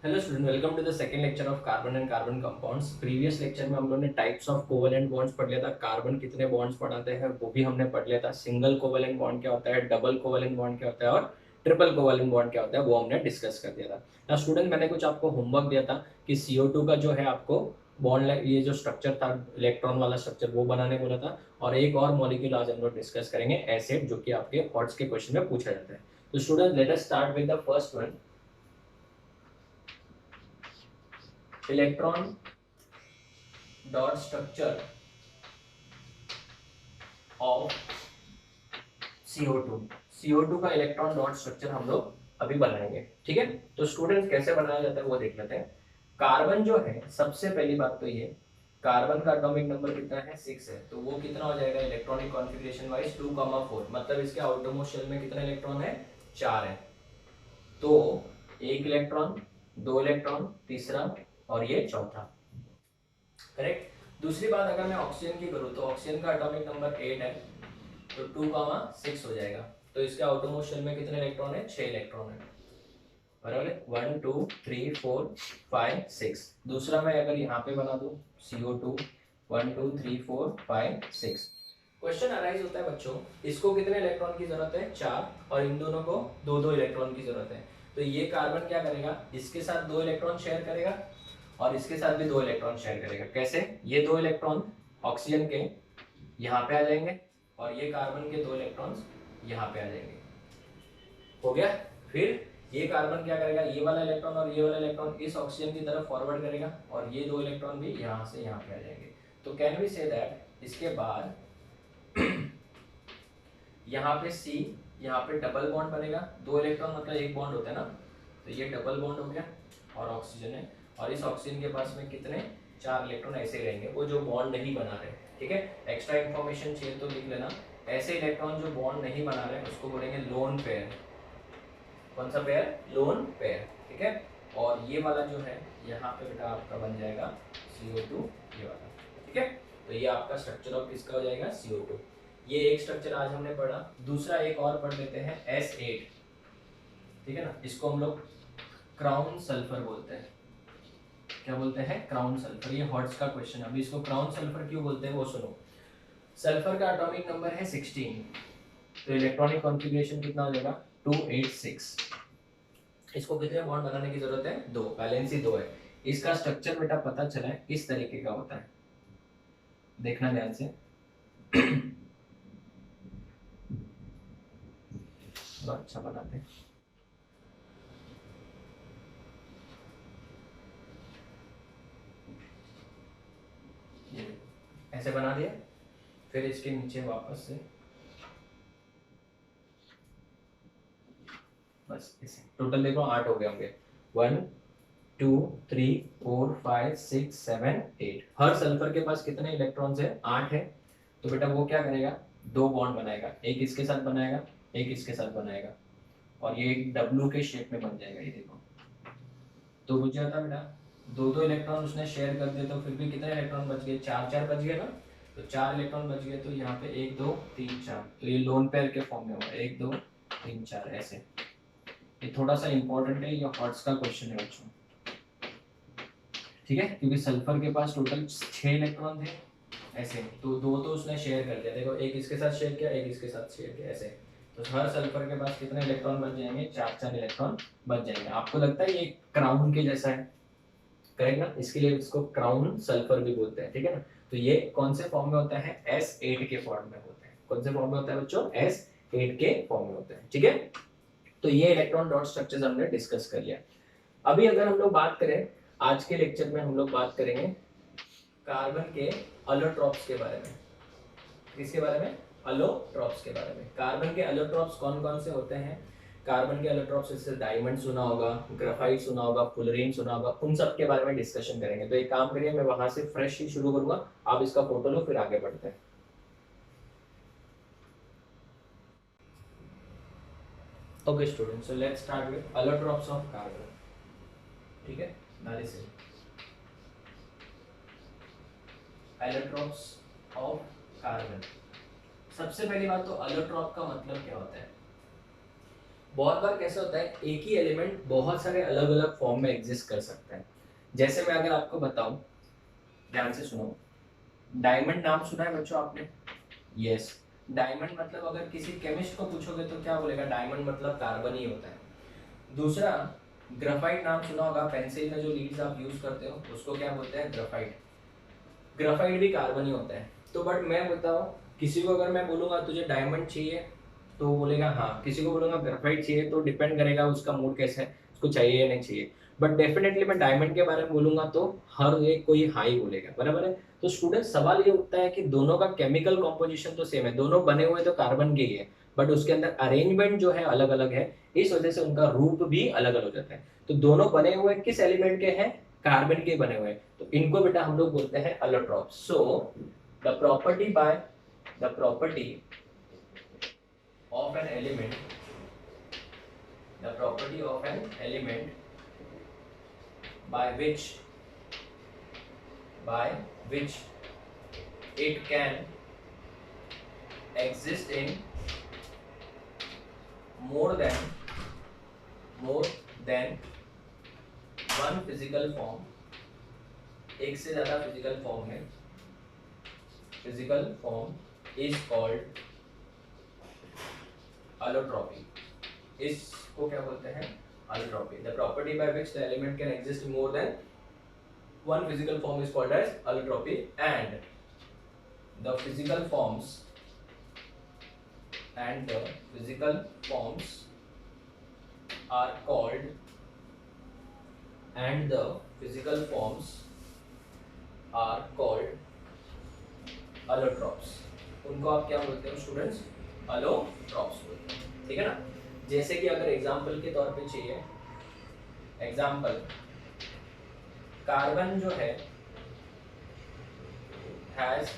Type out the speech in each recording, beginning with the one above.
Hello student, welcome to the second lecture of carbon and carbon compounds. Previous lecture में हम लोगों ने types of covalent bonds पढ़ लिया था। कार्बन कितने बॉन्ड्स बनाते हैं वो भी हमने पढ़ लिया था। सिंगल कोवेलेंट बॉन्ड क्या होता है, डबल कोवेलेंट बॉन्ड क्या होता है और ट्रिपल कोवेलेंट बॉन्ड क्या होता है वो हमने डिस्कस कर दिया था। ना स्टूडेंट, मैंने कुछ आपको होमवर्क दिया था कि CO2 का जो है आपको बॉन्ड, ये जो स्ट्रक्चर था इलेक्ट्रॉन वाला स्ट्रक्चर, वो बनाने बोला था। और एक और मॉलिक्यूल आज हम लोग डिस्कस करेंगे, एसिड, जो कि आपके हॉट्स के क्वेश्चन में पूछा जाता है। तो student, let us start with the first one, electron dot structure of CO2। CO2 का इलेक्ट्रॉन डॉट स्ट्रक्चर हम लोग अभी बनाएंगे, ठीक है। तो स्टूडेंट्स, कैसे बनाया जाता है वो देख लेते हैं। कार्बन जो है, सबसे पहली बात तो ये, कार्बन का एटॉमिक नंबर कितना है, 6 है। तो वो कितना हो जाएगा इलेक्ट्रॉनिक कॉन्फ़िगरेशन वाइज, 2,4। मतलब इसके आउटरमोस्ट शेल में कितने इलेक्ट्रॉन है, 4 है। तो एक इलेक्ट्रॉन, दो इलेक्ट्रॉन, तीसरा और ये चौथा, करेक्ट। दूसरी बात, अगर मैं ऑक्सीजन की करूँ तो ऑक्सीजन का एटॉमिक नंबर 8 है, तो 2,6 हो जाएगा। तो इसके आउटरमोस्ट शेल में कितने इलेक्ट्रॉन है, 6 इलेक्ट्रॉन है, बराबर है। 1 2 3 4 5 6। दूसरा मैं अगर यहाँ पे बना दूँ CO2, 1 2 3 4 5 6। क्वेश्चन अराइज होता है बच्चों, इसको कितने इलेक्ट्रॉन की जरूरत है, 4, और इन दोनों को दो दो इलेक्ट्रॉन की जरूरत है। तो ये कार्बन क्या करेगा, इसके साथ दो इलेक्ट्रॉन शेयर करेगा और इसके साथ भी दो इलेक्ट्रॉन शेयर करेगा। कैसे, ये दो इलेक्ट्रॉन ऑक्सीजन के यहाँ पे आ जाएंगे और ये कार्बन के दो इलेक्ट्रॉन्स यहाँ पे आ जाएंगे, हो गया। फिर ये कार्बन क्या करेगा, ये वाला इलेक्ट्रॉन और ये वाला इलेक्ट्रॉन इस ऑक्सीजन की तरफ फॉरवर्ड करेगा और ये दो इलेक्ट्रॉन भी यहाँ से यहाँ पे आ जाएंगे। तो कैन वी से दैट इसके बाद यहाँ पे C, यहाँ पे डबल बॉन्ड बनेगा। दो इलेक्ट्रॉन मतलब एक बॉन्ड होता है ना, तो ये डबल बॉन्ड हो गया और ऑक्सीजन है। और इस ऑक्सीजन के पास में कितने, 4 इलेक्ट्रॉन ऐसे रहेंगे, वो जो बॉन्ड नहीं बना रहे, ठीक है। एक्स्ट्रा इन्फॉर्मेशन चाहिए तो लिख लेना, ऐसे इलेक्ट्रॉन जो बॉन्ड नहीं बना रहे उसको बोलेंगे लोन पेयर। कौन सा पेयर, लोन पेयर, ठीक है। और ये वाला जो है यहाँ पे बेटा आपका बन जाएगा CO2, ये वाला, ठीक है। तो ये आपका स्ट्रक्चर ऑफ किसका हो जाएगा, CO2। ये एक स्ट्रक्चर आज हमने पढ़ा। दूसरा एक और पढ़ लेते हैं, S8, ठीक है ना। इसको हम लोग क्राउन सल्फर बोलते हैं। क्या बोलते हैं, क्राउन सल्फर। ये हॉट्स का क्वेश्चन है। अभी इसको क्राउन सल्फर क्यों बोलते हैं वो सुनो। सल्फर का एटॉमिक नंबर है 16, तो इलेक्ट्रॉनिक कॉन्फ़िगरेशन कितना हो जाएगा, 286। इसको कितने बॉन्ड बनाने की जरूरत है, दो, वैलेंसी दो है। इसका स्ट्रक्चर बेटा पता चला है किस तरीके का होता है, देखना ध्यान से। तो अच्छा बनाते हैं, ये ऐसे बना दिया। फिर इसके नीचे वापस से बस इसे टोटल देखो 8 हो गए होंगे, 1 2 3 4 5 6 7 8। हर सल्फर के पास कितने इलेक्ट्रॉन्स है, 8 है। तो बेटा वो क्या करेगा, दो बॉन्ड बनाएगा, एक इसके साथ बनाएगा, एक इसके साथ बनाएगा, और ये एक W के शेप में बन जाएगा, ये देखो। तो मुझे जाता बेटा, दो दो इलेक्ट्रॉन उसने शेयर कर दिए, तो फिर भी कितने इलेक्ट्रॉन बच गए, चार चार बच गए ना। तो 4 इलेक्ट्रॉन बच गए, तो यहाँ पे 1 2 3 4, तो ये लोन पेयर के फॉर्म में होगा, 1 2 3 4 ऐसे। ये थोड़ा सा इंपॉर्टेंट है, ये हॉट्स का क्वेश्चन है बच्चों, ठीक है। क्योंकि सल्फर के पास टोटल 6 इलेक्ट्रॉन थे ऐसे, तो दो तो उसने शेयर कर दिया, देखो एक इसके साथ शेयर किया, एक इसके साथ शेयर किया ऐसे। तो हर सल्फर के पास कितने इलेक्ट्रॉन बच जाएंगे, 4 4 इलेक्ट्रॉन बच जाएंगे। आपको लगता है ये क्राउन के जैसा है, करेक्ट ना, इसके लिए इसको क्राउन सल्फर भी बोलते हैं, ठीक है ना। तो ये कौन से फॉर्म में होता है, S8 के फॉर्म में होता है। कौन से फॉर्म में होता है बच्चों, S8 के फॉर्म में होता है, ठीक है। तो ये इलेक्ट्रॉन डॉट स्ट्रक्चर्स हमने डिस्कस कर लिया। अभी अगर हम लोग बात करें, आज के लेक्चर में हम लोग बात करेंगे कार्बन के अलोट्रॉप्स के बारे में। किसके बारे में, अलोट्रॉप्स के बारे में। कार्बन के अलोट्रॉप्स कौन कौन से होते हैं। कार्बन के अलोट्रॉप्स जैसे डायमंड सुना होगा, ग्राफाइट सुना होगा, फुलरीन सुना होगा, उन सब के बारे में डिस्कशन करेंगे। तो एक काम करिए, मैं वहां से फ्रेश ही शुरू करूंगा, आप इसका फोटो लो, फिर आगे बढ़ते हैं। Okay student, so let's start with allotropes of carbon, ठीक है। नाले से एलोट्रॉप्स ऑफ कार्बन। सबसे पहली बात तो अलोट्रॉप का मतलब क्या होता है। बहुत बार कैसे होता है, एक ही एलिमेंट बहुत सारे अलग अलग फॉर्म में एग्जिस्ट कर सकता है। जैसे मैं अगर आपको बताऊं, ध्यान से सुनो, डायमंड नाम सुना है बच्चों आपने? यस। डायमंड मतलब अगर किसी केमिस्ट को पूछोगे तो क्या बोलेगा, डायमंड मतलब कार्बन ही होता है। दूसरा, ग्राफाइट नाम सुना होगा, पेंसिल में जो लीड्स आप यूज करते हो उसको क्या बोलते हैं, ग्राफाइट। ग्राफाइट भी कार्बन ही होता है। तो बट मैं बताऊं, किसी को अगर मैं बोलूंगा तुझे डायमंड चाहिए तो वो बोलेगा हाँ, किसी को बोलूंगा ग्राफाइट चाहिए तो डिपेंड करेगा उसका मूड कैसा है, उसको चाहिए या नहीं चाहिए। बट डेफिनेटली मैं डायमंड के बारे में बोलूंगा तो हर एक कोई हाई बोलेगा, बराबर है। तो स्टूडेंट सवाल ये उठता है कि दोनों का केमिकल कॉम्पोजिशन तो सेम है, दोनों बने हुए तो कार्बन के ही है, बट उसके अंदर अरेंजमेंट जो है अलग अलग है, इस वजह से उनका रूप भी अलग अलग हो जाता है। तो दोनों बने हुए किस एलिमेंट के हैं, कार्बन के बने हुए हैं, तो इनको बेटा हम लोग बोलते हैं allotrope। So the property of an element the property of an element by which it can exist in more than one physical form, एक से ज्यादा फिजिकल फॉर्म है, physical form is called allotrope। इसको क्या बोलते हैं, allotrope। The property by which the element can exist in more than one physical form is called as allotrope, and the physical forms are called allotropes। उनको आप क्या बोलते हो students, allotropes बोलते हैं, ठीक है ना। जैसे कि अगर एग्जाम्पल के तौर पे चाहिए, एग्जाम्पल कार्बन जो है हैज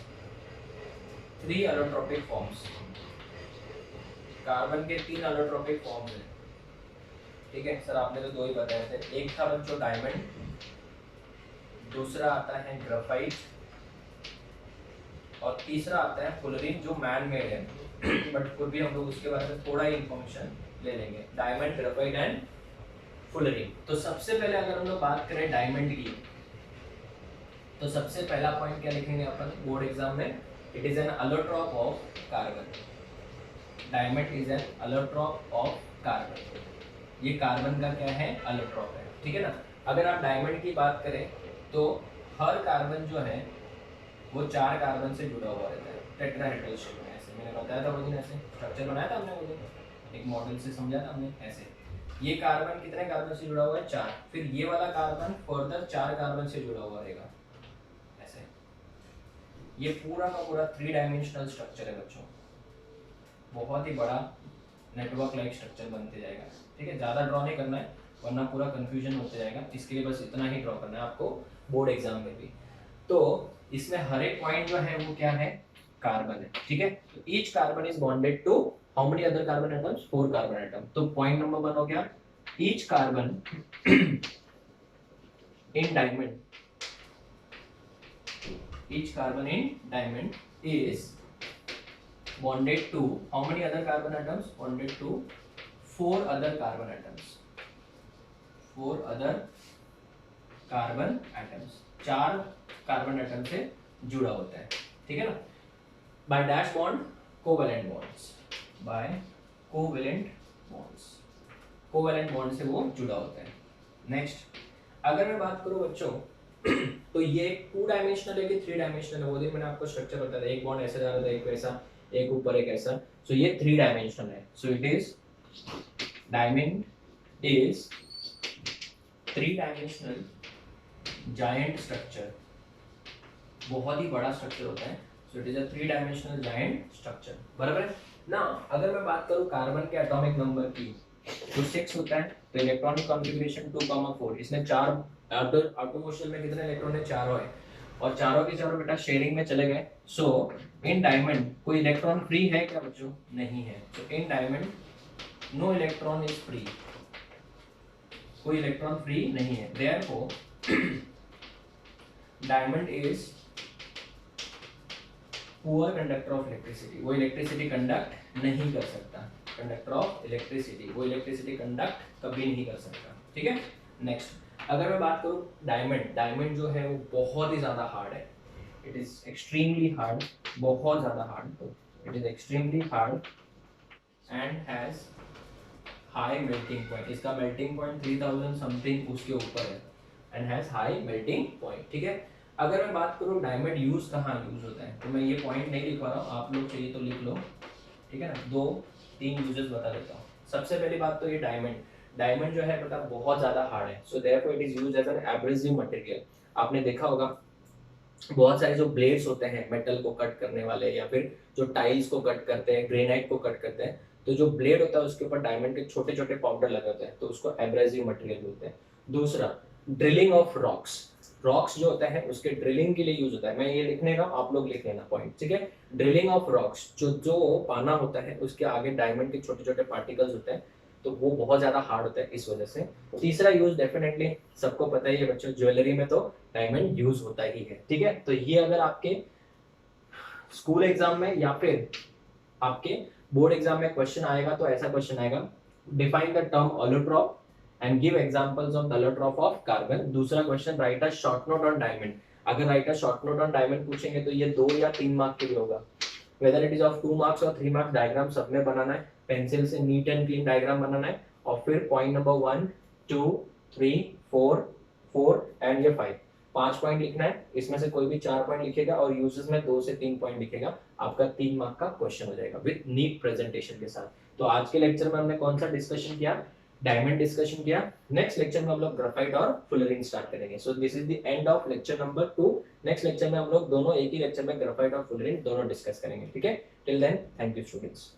3 allotropic forms, कार्बन के 3 allotropic forms हैं, ठीक है सर आपने तो 2 ही बताए थे। एक था बच्चों डायमंड, दूसरा आता है ग्राफाइट, और तीसरा आता है फुलरिन जो मैन मेड है बट फिर भी हम लोग उसके बारे में थोड़ा ही इंफॉर्मेशन ले लेंगे। Diamond, graphite and fullerene. तो सबसे पहले अगर हम लोग बात करें डायमंड की, तो सबसे पहला पॉइंट क्या लिखेंगे अपन बोर्ड एग्जाम में, it is an allotrope of carbon. Diamond is an allotrope of carbon, ये कार्बन का क्या है, allotrope है, ठीक है ना। अगर आप डायमंड की बात करें तो हर कार्बन जो है वो 4 कार्बन से जुड़ा हुआ रहता है, टेट्राहेड्रल शेप में। ऐसे मैंने बताया था वो दिन, ऐसे स्ट्रक्चर बनाया था हमने वो दिन, एक मॉडल से समझा था हमने ऐसे। ये कार्बन कितने कार्बन से जुड़ा हुआ है, 4। फिर ये वाला कार्बन फर्दर 4 कार्बन से जुड़ा हुआ रहेगा ऐसे। ये पूरा का पूरा 3 डायमेंशनल स्ट्रक्चर है बच्चों, बहुत ही बड़ा नेटवर्क लाइक स्ट्रक्चर बनते जाएगा, ठीक है। ज़्यादा ड्रॉ नहीं करना है वरना पूरा कंफ्यूजन होते जाएगा, इसके लिए बस इतना ही ड्रॉ करना है आपको बोर्ड एग्जाम में भी। तो इसमें हर एक पॉइंट जो है वो क्या है, कार्बन है, ठीक है। तो each carbon is bonded to how many other carbon atoms, 4 carbon atom. तो पॉइंट नंबर 1 हो गया, each carbon in diamond, each carbon in diamond is bonded to how many other carbon atoms, bonded to 4 other carbon atoms, 4 other carbon atoms, 4 carbon atom से जुड़ा होता है, ठीक है ना। By dash bond, covalent bonds, by covalent bonds, covalent bond से वो जुड़ा होता है। नेक्स्ट अगर मैं बात करूं बच्चों तो ये 2 डायमेंशनल है कि 3 डायमेंशनल है, वो दिन मैंने आपको स्ट्रक्चर बताया था, एक बॉन्ड ऐसे जा रहा था, एक वैसा, एक ऊपर एक ऐसा। सो ये 3 डायमेंशनल है। So it is diamond is 3 dimensional giant structure, बहुत ही बड़ा स्ट्रक्चर होता है। So it is a 3 dimensional giant structure, बराबर है ना। अगर मैं बात करूं कार्बन के एटॉमिक नंबर की तो 6 होता है, तो इलेक्ट्रॉनिक कॉन्फ़िगरेशन 2,4, इसमें 4 आउटर मोशन में कितने इलेक्ट्रॉन है, 4 है, और चारों के चारों बेटा शेयरिंग में चले गए। सो इन डायमंड कोई इलेक्ट्रॉन फ्री है क्या बच्चों, नहीं है। So in diamond no electron is free, कोई इलेक्ट्रॉन फ्री नहीं है। Therefore diamond is poor conductor of electricity, वो इलेक्ट्रिसिटी कंडक्ट नहीं कर सकता, कंडक्टर ऑफ इलेक्ट्रिसिटी, वो इलेक्ट्रिसिटी कंडक्ट कभी नहीं कर सकता, ठीक है। नेक्स्ट अगर मैं बात करूँ डायमंड, डायमंड जो है वो बहुत ही ज़्यादा हार्ड है, इट इज एक्सट्रीमली हार्ड, बहुत ज़्यादा hard, it is extremely hard and has high melting point, इसका मेल्टिंग पॉइंट 3000 समथिंग उसके ऊपर है and has high melting point, ठीक है। अगर मैं बात करूँ डायमंड यूज कहाँ यूज होता है, तो मैं ये पॉइंट नहीं लिखवा रहा हूँ, आप लोग चाहिए तो लिख लो, ठीक है ना। 2-3 यूजेस बता देता हूँ। सबसे पहली बात तो ये डायमंड, डायमंड जो है पता बहुत ज्यादा हार्ड है, so therefore it is used as an abrasive material. आपने देखा होगा बहुत सारे जो ब्लेड्स होते हैं मेटल को कट करने वाले, या फिर जो टाइल्स को कट करते हैं, ग्रेनाइट को कट करते हैं, तो जो ब्लेड होता है उसके ऊपर डायमंड के छोटे छोटे पाउडर लगे होते हैं, तो उसको एब्रेसिव मटेरियल बोलते हैं। दूसरा ड्रिलिंग ऑफ रॉक्स, रॉक्स जो होता है उसके ड्रिलिंग के लिए यूज होता है, मैं ये लिखने का, आप लोग लिख लेना पॉइंट, ठीक है। ड्रिलिंग ऑफ रॉक्स, जो जो पाना होता है उसके आगे डायमंड के छोटे छोटे पार्टिकल्स होते हैं, तो वो बहुत ज्यादा हार्ड होता है इस वजह से। तीसरा यूज डेफिनेटली सबको पता ही है बच्चों, ज्वेलरी में तो डायमंड यूज होता ही है, ठीक है। तो ये अगर आपके स्कूल एग्जाम में या फिर आपके बोर्ड एग्जाम में क्वेश्चन आएगा तो ऐसा क्वेश्चन आएगा, define the term allotrope and give examples of the allotrope of carbon. दूसरा question, write a short note on diamond. अगर write a short note on diamond पूछेंगे तो ये 2 या 3 मार्क के लिए होगा, whether it is of 2 marks और 3 मार्क्स, डायग्राम सब में बनाना है, पेंसिल से नीट एंड क्लीन डायग्राम बनाना है, और फिर पॉइंट नंबर 1 2 3 4 4 एंड ये 5 पॉइंट लिखना है, इसमें से कोई भी 4 पॉइंट लिखेगा और यूजेस में 2 से 3 पॉइंट लिखेगा, आपका 3 मार्क का क्वेश्चन हो जाएगा विद नीट प्रेजेंटेशन के साथ। तो आज के लेक्चर में हमने कौन सा डिस्कशन किया, डायमंड डिस्कशन किया। नेक्स्ट लेक्चर में हम लोग ग्राफाइट और फुलरिन स्टार्ट करेंगे। So this is the end of lecture number 2। Next lecture में हम लोग दोनों एक ही लेक्चर में ग्राफाइट और फुलरिन दोनों डिस्कस करेंगे, ठीक है। Till then thank you students.